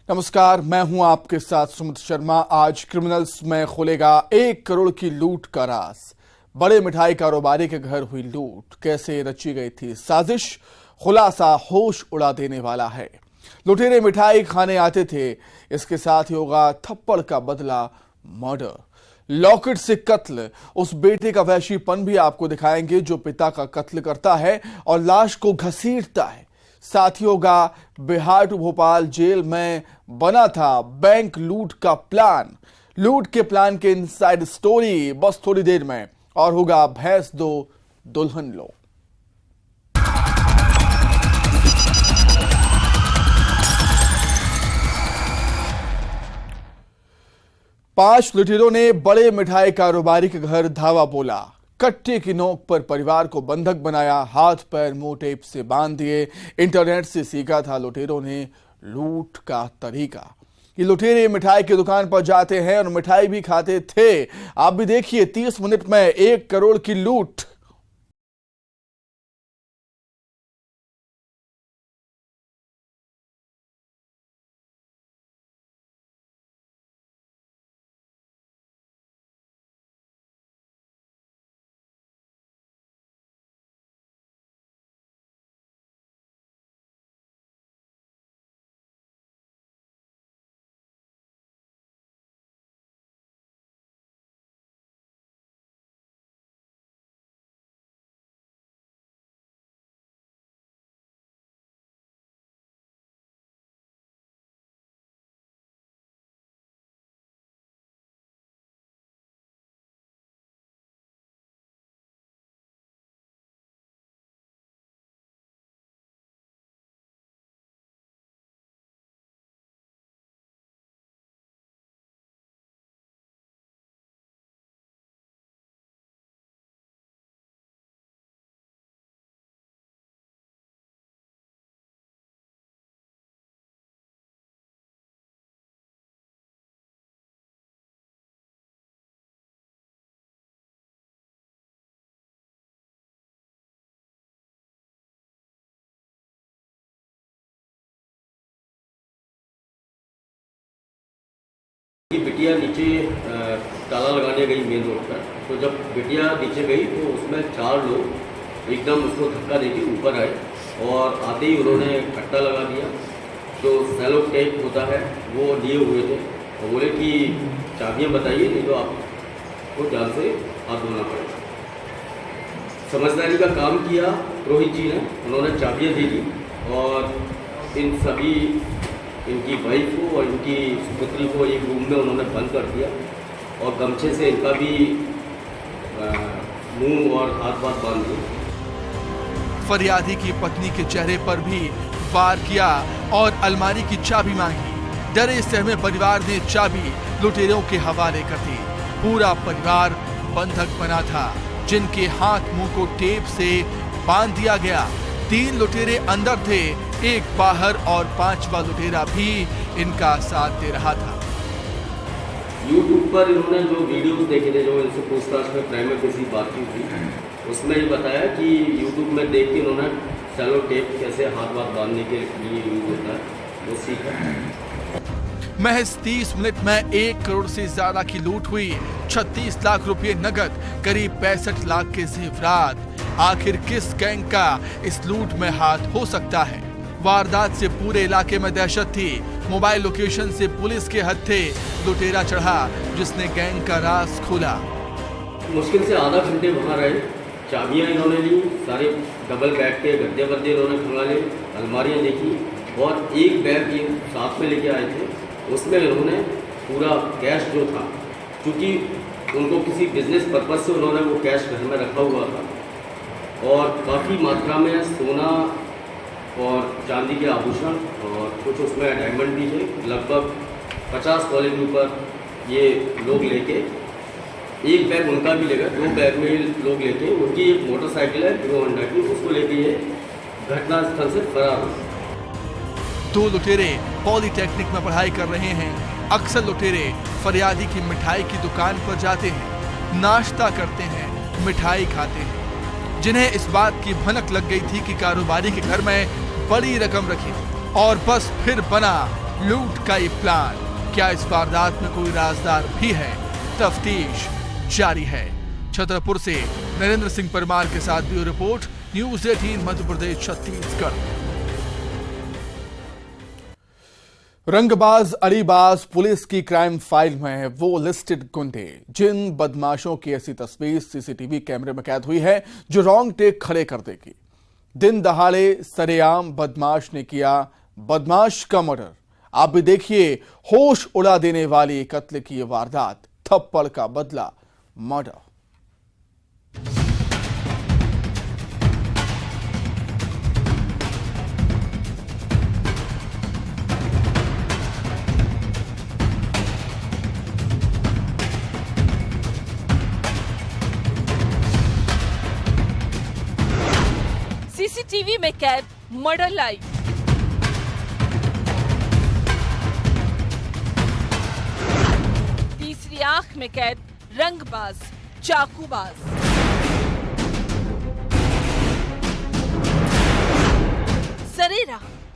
नमस्कार, मैं हूं आपके साथ सुमित शर्मा। आज क्रिमिनल्स में खुलेगा 1 करोड़ की लूट का राज। बड़े मिठाई कारोबारी के घर हुई लूट, कैसे रची गई थी साजिश, खुलासा होश उड़ा देने वाला है। लुटेरे मिठाई खाने आते थे, इसके साथ ही होगा थप्पड़ का बदला मर्डर। लॉकेट से कत्ल, उस बेटे का वहशीपन भी आपको दिखाएंगे जो पिता का कत्ल करता है और लाश को घसीटता है। साथ ही होगा बिहार टू भोपाल जेल में बना था बैंक लूट का प्लान। लूट के प्लान के इनसाइड स्टोरी बस थोड़ी देर में, और होगा भैंस दो दुल्हन लो। पांच लुटेरों ने बड़े मिठाई कारोबारी के घर धावा बोला। कट्टे की नोक पर परिवार को बंधक बनाया, हाथ पैर मुंह टेप से बांध दिए। इंटरनेट से सीखा था लुटेरों ने लूट का तरीका। ये लुटेरे मिठाई की दुकान पर जाते हैं और मिठाई भी खाते थे। आप भी देखिए 30 मिनट में 1 करोड़ की लूट। बिटिया नीचे ताला लगाने गई मेन रोड पर, तो जब बिटिया नीचे गई तो उसमें 4 लोग एकदम उसको धक्का देके ऊपर आए और आते ही उन्होंने कट्टा लगा दिया। जो सेलो टेप होता है वो लिए हुए थे और बोले कि चाबियां बताइए, नहीं तो आपको जान से हाथ धोना पड़ेगा। समझदारी का काम किया रोहित जी ने, उन्होंने चाबियां दे दी और इन सभी इनकी वाइफ को और इनकी पुत्री को एक रूम में उन्होंने बंद कर दिया और गमछे से इनका भी मुंह और हाथ बांध दिए। फरियादी की पत्नी के चेहरे पर भी वार किया और अलमारी की चाबी मांगी। डरे सहमे परिवार ने चाबी लुटेरों के हवाले कर दी। पूरा परिवार बंधक बना था, जिनके हाथ मुंह को टेप से बांध दिया गया। 3 लुटेरे अंदर थे, 1 बाहर और 5वां लुटेरा भी इनका साथ दे रहा था। यूट्यूब पर इन्होंने जो वीडियोस देखे थे, जो इनसे पूछताछ में प्राइमरी किसी बातचीत थी, उसमें ये बताया कि यूट्यूब में देख के इन्होंने सेलो टेप कैसे हाथ बांधने के लिए यूज होता है वो सीखा। महज 30 मिनट में 1 करोड़ से ज्यादा की लूट हुई। 36 लाख रुपए नगद, करीब 65 लाख के जेवरात। आखिर किस गैंग का इस लूट में हाथ हो सकता है? वारदात से पूरे इलाके में दहशत थी। मोबाइल लोकेशन से पुलिस के हत्थे लुटेरा चढ़ा, जिसने गैंग का राज खोला। मुश्किल से आधा घंटे वहाँ रहे। चाबियाँ इन्होंने ली, सारे डबल बेड के गद्दे वद्दे इन्होंने खंगाले, अलमारियाँ देखी और एक बैग ये साथ में लेके आए थे, उसमें इन्होंने पूरा कैश जो था, क्योंकि उनको किसी बिजनेस पर्पज से उन्होंने वो कैश घर में रखा हुआ था और काफ़ी मात्रा में सोना और चांदी के आभूषण और कुछ उसमें डायमंड भी थे। लगभग 50 तोले के ऊपर ये लोग लेके, एक बैग उनका भी लेकर 2 बैग में लोग लेके, उनकी एक मोटरसाइकिल है हीरो होंडा की, उसको लेके ये घटनास्थल से फरार हुए। 2 लुटेरे पॉलिटेक्निक में पढ़ाई कर रहे हैं। अक्सर लुटेरे फरियादी की मिठाई की दुकान पर जाते हैं, नाश्ता करते हैं, मिठाई खाते हैं। जिन्हें इस बात की भनक लग गई थी कि कारोबारी के घर में बड़ी रकम रखी थी और बस फिर बना लूट का ये प्लान, क्या इस वारदात में कोई राजदार भी है? तफ्तीश जारी है। छतरपुर से नरेंद्र सिंह परमार के साथ bureau report, news 18 Madhya Pradesh Chhattisgarh. रंगबाज अलीबाज पुलिस की क्राइम फाइल में है वो लिस्टेड गुंडे जिन बदमाशों की ऐसी तस्वीर सीसीटीवी कैमरे में कैद हुई है जो रोंगटे खड़े कर देगी। दिन दहाड़े सरेआम बदमाश ने किया बदमाश का मर्डर। आप भी देखिए होश उड़ा देने वाली कत्ल की ये वारदात, थप्पड़ का बदला मर्डर। सीसीटीवी में कैद मर्डर लाइव। तीसरी आंख में कैद रंगबाज चाकूबाज।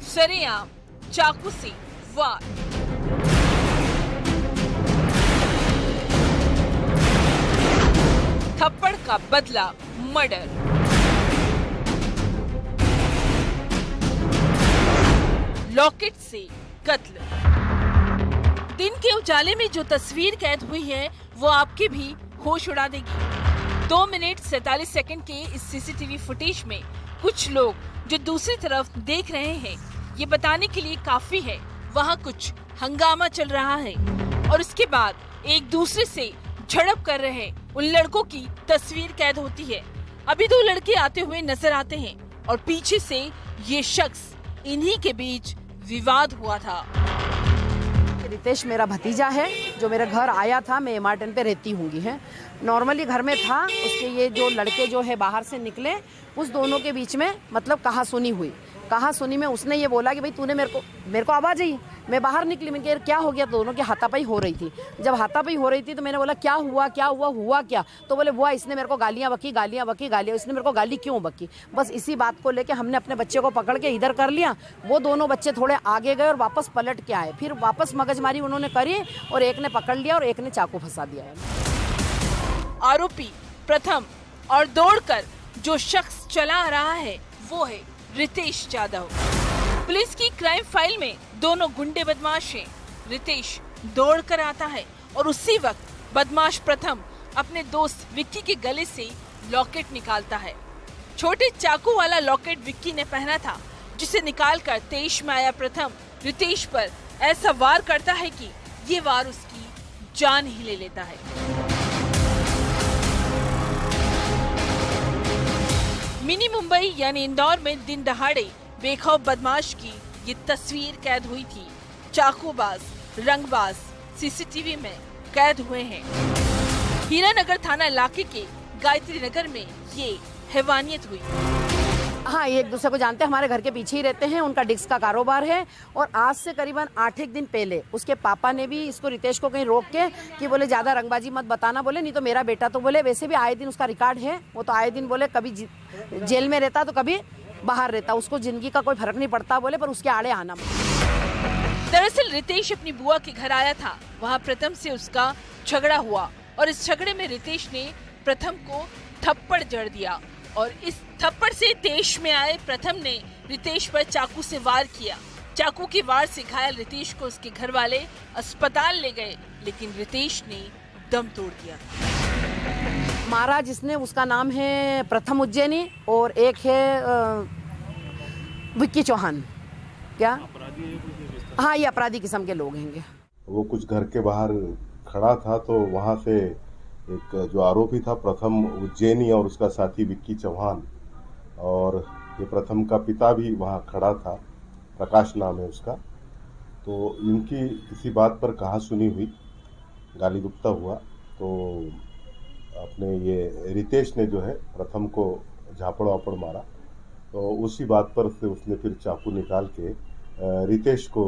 सरेआम चाकू से वार। थप्पड़ का बदला मर्डर। लॉकेट से कत्ल। दिन के उजाले में जो तस्वीर कैद हुई है वो आपके भी होश उड़ा देगी। 2 मिनट 47 सेकंड के इस सीसीटीवी फुटेज में कुछ लोग जो दूसरी तरफ देख रहे हैं ये बताने के लिए काफी है वहाँ कुछ हंगामा चल रहा है और उसके बाद एक दूसरे से झड़प कर रहे उन लड़कों की तस्वीर कैद होती है। अभी 2 लड़के आते हुए नजर आते हैं और पीछे से ये शख्स, इन्हीं के बीच विवाद हुआ था। रितेश मेरा भतीजा है जो मेरे घर आया था। मैं एमार्टन पे रहती हूँगी है, नॉर्मली घर में था। उसके ये जो लड़के जो है बाहर से निकले, उस दोनों के बीच में मतलब कहासुनी हुई। कहासुनी में उसने ये बोला कि भाई तूने मेरे को आवाज़ आई। मैं बाहर निकली, मैं कह क्या हो गया। दोनों की हाथापाई हो रही थी। जब हाथापाई हो रही थी तो मैंने बोला क्या हुआ हुआ क्या। तो बोले बुआ इसने मेरे को गालियाँ बकी। इसने मेरे को गाली क्यों बकी। बस इसी बात को लेके हमने अपने बच्चे को पकड़ के इधर कर लिया। वो दोनों बच्चे थोड़े आगे गए और वापस पलट के आए। फिर वापस मगजमारी उन्होंने करी और एक ने पकड़ लिया और एक ने चाकू फंसा दिया। आरोपी प्रथम और दौड़कर जो शख्स चला आ रहा है वो है रितेश जाधव। पुलिस की क्राइम फाइल में दोनों गुंडे बदमाश हैं। रितेश दौड़कर आता है और उसी वक्त बदमाश प्रथम अपने दोस्त विक्की के गले से लॉकेट निकालता है। छोटे चाकू वाला लॉकेट विक्की ने पहना था, जिसे निकालकर तेज में आया प्रथम रितेश पर ऐसा वार करता है कि ये वार उसकी जान ही ले लेता है। मिनी मुंबई यानी इंदौर में दिन दहाड़े बेखौफ बदमाश की ये तस्वीर कैद हुई थी। चाकूबाज, रंगबाज सीसीटीवी में कैद हुए हैं। हीरानगर थाना इलाके के गायत्री नगर में ये हैवानियत हुई। हाँ, ये एक दूसरे को जानते हैं, हमारे घर के पीछे ही रहते हैं। उनका डिस्क का कारोबार है और आज से करीबन 8 दिन पहले उसके पापा ने भी इसको रितेश को कहीं रोक के कि बोले ज्यादा रंगबाजी मत बताना, बोले नहीं तो मेरा बेटा तो बोले वैसे भी आए दिन उसका रिकॉर्ड है। वो तो आए दिन बोले कभी जेल में रहता तो कभी बाहर रहता, उसको जिंदगी का कोई फर्क नहीं पड़ता बोले, पर उसके आड़े आना। दरअसल रितेश अपनी बुआ के घर आया था। वहाँ प्रथम से उसका झगड़ा हुआ और इस झगड़े में रितेश ने प्रथम को थप्पड़ जड़ दिया और इस थप्पड़ से तेज में आए प्रथम ने रितेश पर चाकू से वार किया। चाकू की वार से घायल रितेश को उसके घर वाले अस्पताल ले गए, लेकिन रितेश ने दम तोड़ दिया। मारा जिसने, उसका नाम है प्रथम उज्जैनी और एक है विक्की चौहान। क्या? हाँ, ये अपराधी किस्म के लोग हैं। वो कुछ घर के बाहर खड़ा था तो वहां से एक जो आरोपी था प्रथम उज्जैनी और उसका साथी विक्की चौहान, और ये प्रथम का पिता भी वहां खड़ा था, प्रकाश नाम है उसका। तो इनकी किसी बात पर कहासुनी हुई, गाली गुप्ता हुआ। तो अपने ये रितेश ने जो है प्रथम को झापड़ वापड़ मारा। तो उसी बात पर से उसने फिर चाकू निकाल के रितेश को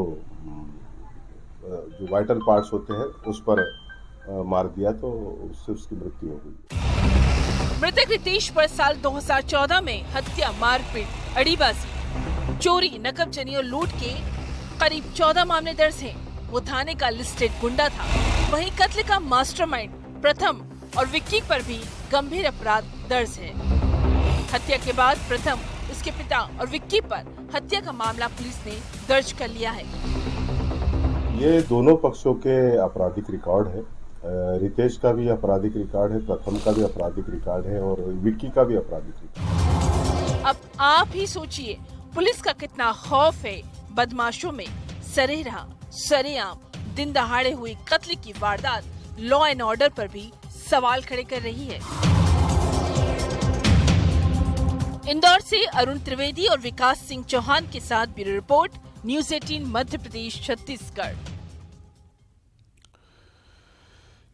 जो वाइटल पार्ट्स होते हैं उस पर मार दिया, तो उससे उसकी मृत्यु हो गई। मृतक रितेश पर साल 2014 में हत्या, मारपीट, अड़ीबाजी, चोरी, नकबजनी और लूट के करीब 14 मामले दर्ज हैं। वो थाने का लिस्टेड गुंडा था। वहीं कत्ल का मास्टरमाइंड प्रथम और विक्की पर भी गंभीर अपराध दर्ज है। हत्या के बाद प्रथम, उसके पिता और विक्की पर हत्या का मामला पुलिस ने दर्ज कर लिया है। ये दोनों पक्षों के आपराधिक रिकॉर्ड है। रितेश का भी आपराधिक रिकॉर्ड है, प्रथम का भी आपराधिक रिकॉर्ड है और विक्की का भी आपराधिक रिकॉर्ड। अब आप ही सोचिए पुलिस का कितना खौफ है बदमाशों में। सरेराह, सरेआम, दिन दहाड़े हुई कत्ल की वारदात लॉ एंड ऑर्डर पर भी सवाल खड़े कर रही है। इंदौर से अरुण त्रिवेदी और विकास सिंह चौहान के साथ bureau report, news 18 Madhya Pradesh Chhattisgarh.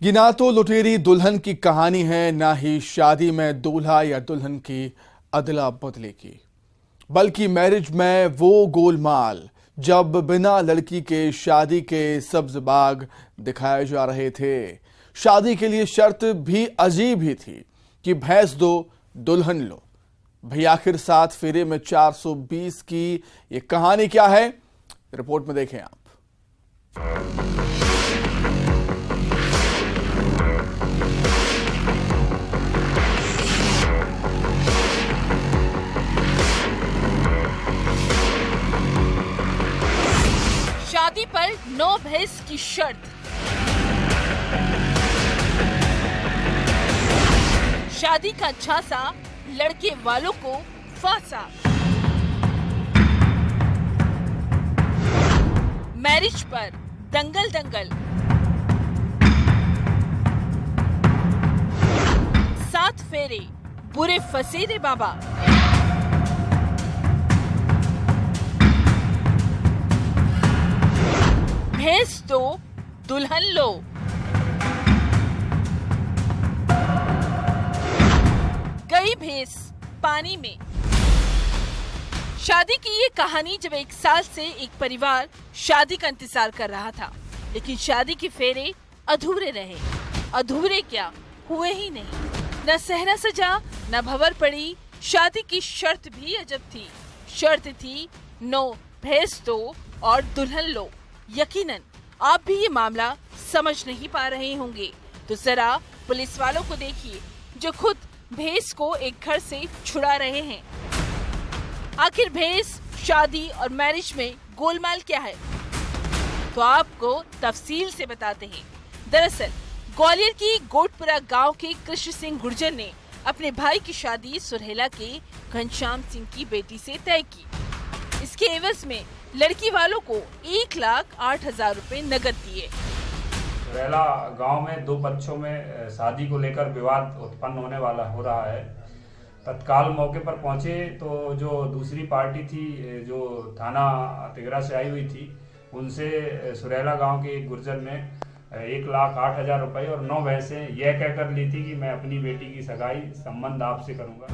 ये ना तो लुटेरी दुल्हन की कहानी है, ना ही शादी में दूल्हा या दुल्हन की अदला बदली की, बल्कि मैरिज में वो गोलमाल जब बिना लड़की के शादी के सब्ज बाग दिखाए जा रहे थे। शादी के लिए शर्त भी अजीब ही थी कि भैंस दो दुल्हन लो। भाई आखिर 7 फेरे में 420 की ये कहानी क्या है, रिपोर्ट में देखें आप। शादी पर 9 भैंस की शर्त। शादी का झांसा, लड़के वालों को फांसा। मैरिज पर दंगल दंगल। 7 फेरे, बुरे फंसे रे बाबा। भैंस दो दुल्हन लो। गई भैंस पानी में। शादी की ये कहानी जब 1 साल से एक परिवार शादी का इंतजार कर रहा था, लेकिन शादी के फेरे अधूरे रहे। अधूरे क्या, हुए ही नहीं। न सहरा सजा, न भंवर पड़ी। शादी की शर्त भी अजब थी। शर्त थी 9 भैंस दो और दुल्हन लो। यकीनन आप भी ये मामला समझ नहीं पा रहे होंगे, तो जरा पुलिस वालों को देखिए जो खुद भैंस को एक घर से छुड़ा रहे हैं। आखिर भैंस, शादी और मैरिज में गोलमाल क्या है, तो आपको तफसील से बताते हैं। दरअसल ग्वालियर की गोटपुरा गांव के कृष्ण सिंह गुर्जर ने अपने भाई की शादी सुरहेला के घनश्याम सिंह की बेटी से तय की। इसके एवज में लड़की वालों को 1,08,000 रुपए नकद दिए। सुरहेला गांव में 2 पक्षों में शादी को लेकर विवाद उत्पन्न होने वाला हो रहा है। तत्काल मौके पर पहुंचे तो जो दूसरी पार्टी थी, जो थाना तिगरा से आई हुई थी, उनसे सुरहेला गांव के एक गुर्जर ने 1,08,000 रुपए और 9 भैंसें यह कहकर ली थी कि मैं अपनी बेटी की सगाई संबंध आपसे करूंगा।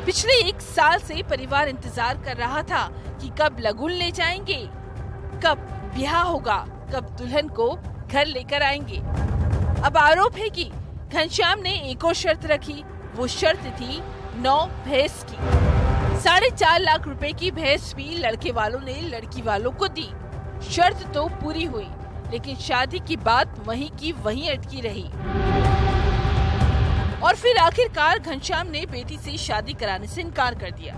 पिछले 1 साल से परिवार इंतजार कर रहा था कि कब लगुन ले जाएंगे, कब ब्याह होगा, कब दुल्हन को घर लेकर आएंगे। अब आरोप है कि घनश्याम ने एक और शर्त रखी। वो शर्त थी 9 भैंस की। 4.5 लाख रुपए की भैंस भी लड़के वालों ने लड़की वालों को दी। शर्त तो पूरी हुई, लेकिन शादी की बात वहीं की वहीं अटकी रही। और फिर आखिरकार घनश्याम ने बेटी से शादी कराने से इनकार कर दिया।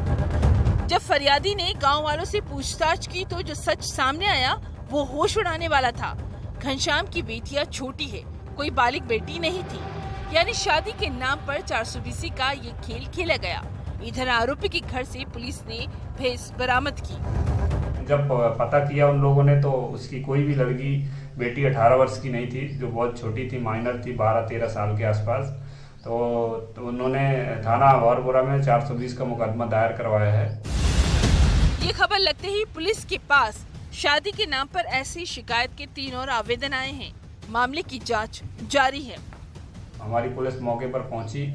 जब फरियादी ने गांव वालों से पूछताछ की तो जो सच सामने आया वो होश उड़ाने वाला था। घनश्याम की बेटियां छोटी है, कोई बालिग बेटी नहीं थी। यानी शादी के नाम पर 420 का ये खेल खेला गया। इधर आरोपी के घर से पुलिस ने भैंस बरामद की। जब पता किया उन लोगों ने तो उसकी कोई भी लड़की बेटी 18 वर्ष की नहीं थी, जो बहुत छोटी थी, माइनर थी, 12-13 साल के आसपास। तो उन्होंने थाना वारपुरा में 420 का मुकदमा दायर करवाया है। ये खबर लगते ही पुलिस के पास शादी के नाम पर ऐसी शिकायत के 3 और आवेदन आए हैं। मामले की जांच जारी है। हमारी पुलिस मौके पर पहुंची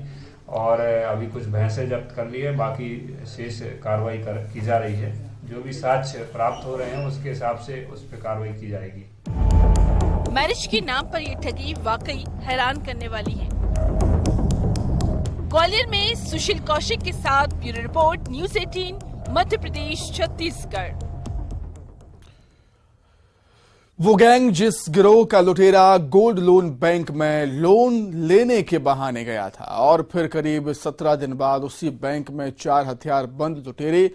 और अभी कुछ भैंसें जब्त कर ली है, बाकी शेष कार्रवाई की जा रही है। जो भी साक्ष्य प्राप्त हो रहे हैं उसके हिसाब से उस पर कार्रवाई की जाएगी। मैरिज के नाम पर ये ठगी वाकई हैरान करने वाली है। ग्वालियर में सुशील कौशिक के साथ bureau report, news 18 Madhya Pradesh Chhattisgarh. वो गैंग जिस गिरोह का लुटेरा गोल्ड लोन बैंक में लोन लेने के बहाने गया था और फिर करीब 17 दिन बाद उसी बैंक में 4 हथियार बंद लुटेरे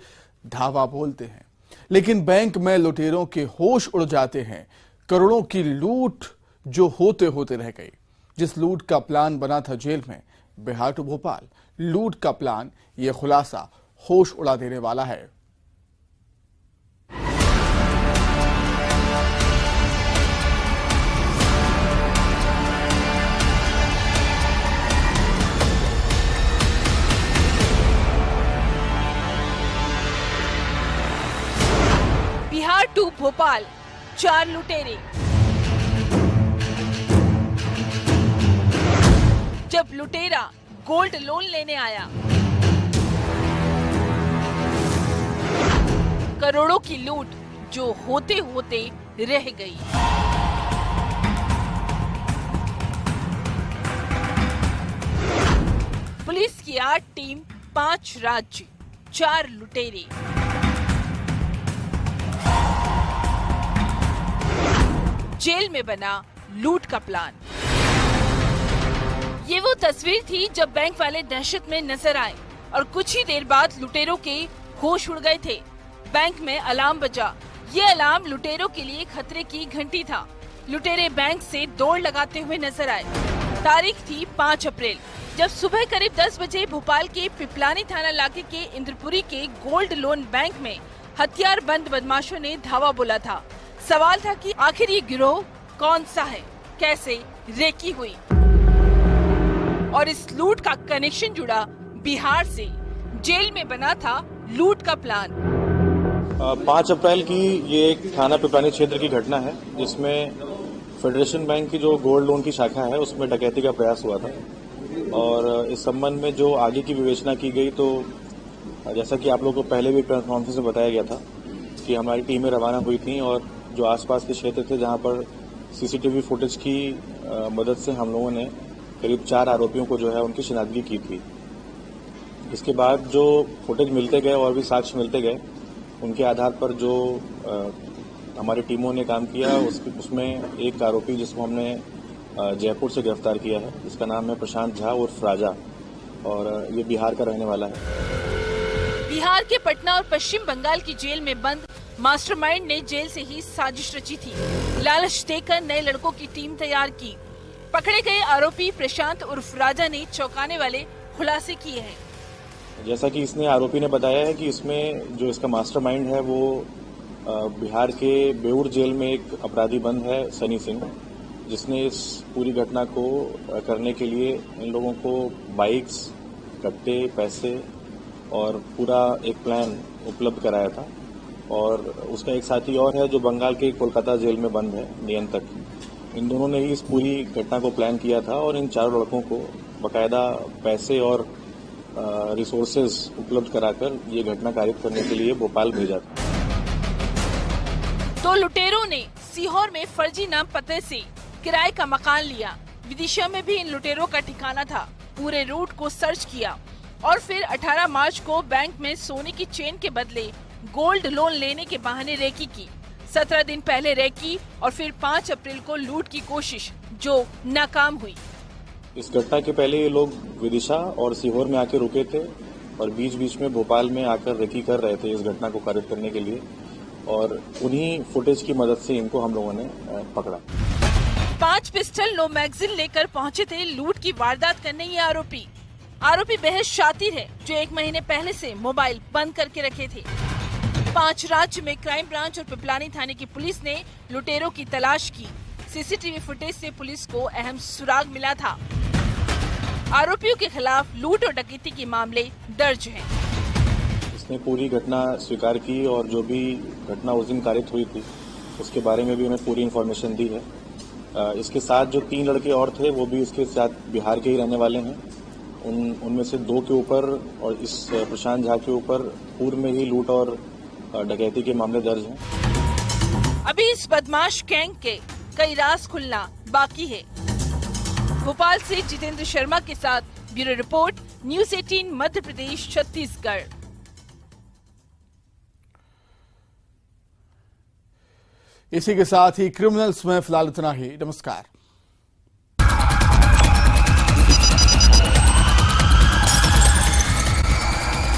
धावा बोलते हैं, लेकिन बैंक में लुटेरों के होश उड़ जाते हैं। करोड़ों की लूट जो होते होते रह गई। जिस लूट का प्लान बना था जेल में, बिहार टू भोपाल लूट का प्लान, ये खुलासा होश उड़ा देने वाला है। बिहार टू भोपाल 4 लुटेरे। जब लुटेरा गोल्ड लोन लेने आया, करोड़ों की लूट जो होते होते रह गई। पुलिस की 8 टीम, 5 राज्य, 4 लुटेरे। जेल में बना लूट का प्लान। ये वो तस्वीर थी जब बैंक वाले दहशत में नजर आए और कुछ ही देर बाद लुटेरों के होश उड़ गए थे। बैंक में अलार्म बजा। ये अलार्म लुटेरों के लिए खतरे की घंटी था। लुटेरे बैंक से दौड़ लगाते हुए नजर आए। तारीख थी 5 अप्रैल, जब सुबह करीब 10 बजे भोपाल के पिपलानी थाना इलाके के इंद्रपुरी के गोल्ड लोन बैंक में हथियार बंद बदमाशों ने धावा बोला था। सवाल था कि आखिर ये गिरोह कौन सा है, कैसे रेकी हुई और इस लूट का कनेक्शन जुड़ा बिहार से। जेल में बना था लूट का प्लान। 5 अप्रैल की ये एक थाना पिपलानी क्षेत्र की घटना है, जिसमें फेडरेशन बैंक की जो गोल्ड लोन की शाखा है उसमें डकैती का प्रयास हुआ था। और इस संबंध में जो आगे की विवेचना की गई, तो जैसा कि आप लोगों को पहले भी प्रेस कॉन्फ्रेंस में बताया गया था कि हमारी टीमें रवाना हुई थी और जो आसपास के क्षेत्र थे जहां पर सीसीटीवी फुटेज की मदद से हम लोगों ने करीब 4 आरोपियों को जो है उनकी शिनाख्ती की थी। इसके बाद जो फुटेज मिलते गए और भी साक्ष्य मिलते गए, उनके आधार पर जो हमारी टीमों ने काम किया उसमें एक आरोपी जिसको हमने जयपुर से गिरफ्तार किया है, जिसका नाम है प्रशांत झा उर्फ राजा, और ये बिहार का रहने वाला है। बिहार के पटना और पश्चिम बंगाल की जेल में बंद मास्टरमाइंड ने जेल से ही साजिश रची थी। लालच देकर नए लड़कों की टीम तैयार की। पकड़े गए आरोपी प्रशांत उर्फ राजा ने चौंकाने वाले खुलासे किए हैं। जैसा कि इसने आरोपी ने बताया है कि इसमें जो इसका मास्टरमाइंड है वो बिहार के बेउर जेल में एक अपराधी बंद है, सनी सिंह, जिसने इस पूरी घटना को करने के लिए इन लोगों को बाइक्स, कट्टे, पैसे और पूरा एक प्लान उपलब्ध कराया था। और उसका एक साथी और है जो बंगाल के कोलकाता जेल में बंद है, नियंत्रक। इन दोनों ने ही इस पूरी घटना को प्लान किया था और इन 4 लड़कों को बाकायदा पैसे और रिसोर्सेज उपलब्ध कराकर ये घटना कारित करने के लिए भोपाल भेजा था। तो लुटेरों ने सीहोर में फर्जी नाम पते से किराए का मकान लिया। विदिशा में भी इन लुटेरों का ठिकाना था। पूरे रूट को सर्च किया और फिर 18 मार्च को बैंक में सोने की चेन के बदले गोल्ड लोन लेने के बहाने रेकी की। 17 दिन पहले रेकी और फिर 5 अप्रैल को लूट की कोशिश, जो नाकाम हुई। इस घटना के पहले ये लोग विदिशा और सीहोर में आके रुके थे और बीच बीच में भोपाल में आकर रेकी कर रहे थे इस घटना को कारित करने के लिए, और उन्हीं फुटेज की मदद से इनको हम लोगों ने पकड़ा। 5 पिस्टल, 9 मैगजीन लेकर पहुंचे थे लूट की वारदात करने ये आरोपी। आरोपी बेहद शातिर है, जो 1 महीने पहले से मोबाइल बंद करके रखे थे। 5 राज्य में क्राइम ब्रांच और पिपलानी थाने की पुलिस ने लुटेरों की तलाश की। सीसीटीवी फुटेज से पुलिस को अहम सुराग मिला था। आरोपियों के खिलाफ लूट और डकैती के मामले दर्ज हैं। इसने पूरी घटना स्वीकार की और जो भी घटना उस दिन कारित हुई थी उसके बारे में भी उन्हें पूरी इन्फॉर्मेशन दी है। इसके साथ जो 3 लड़के और थे वो भी इसके साथ बिहार के ही रहने वाले हैं। उनमें से 2 के ऊपर और इस प्रशांत झा के ऊपर पूर्व में ही लूट और डकैती के मामले दर्ज हैं। अभी इस बदमाश गैंग के कई राज खुलना बाकी है। भोपाल से जितेंद्र शर्मा के साथ bureau report, news 18 Madhya Pradesh, Chhattisgarh. इसी के साथ ही क्रिमिनल्स में फिलहाल इतना ही। नमस्कार।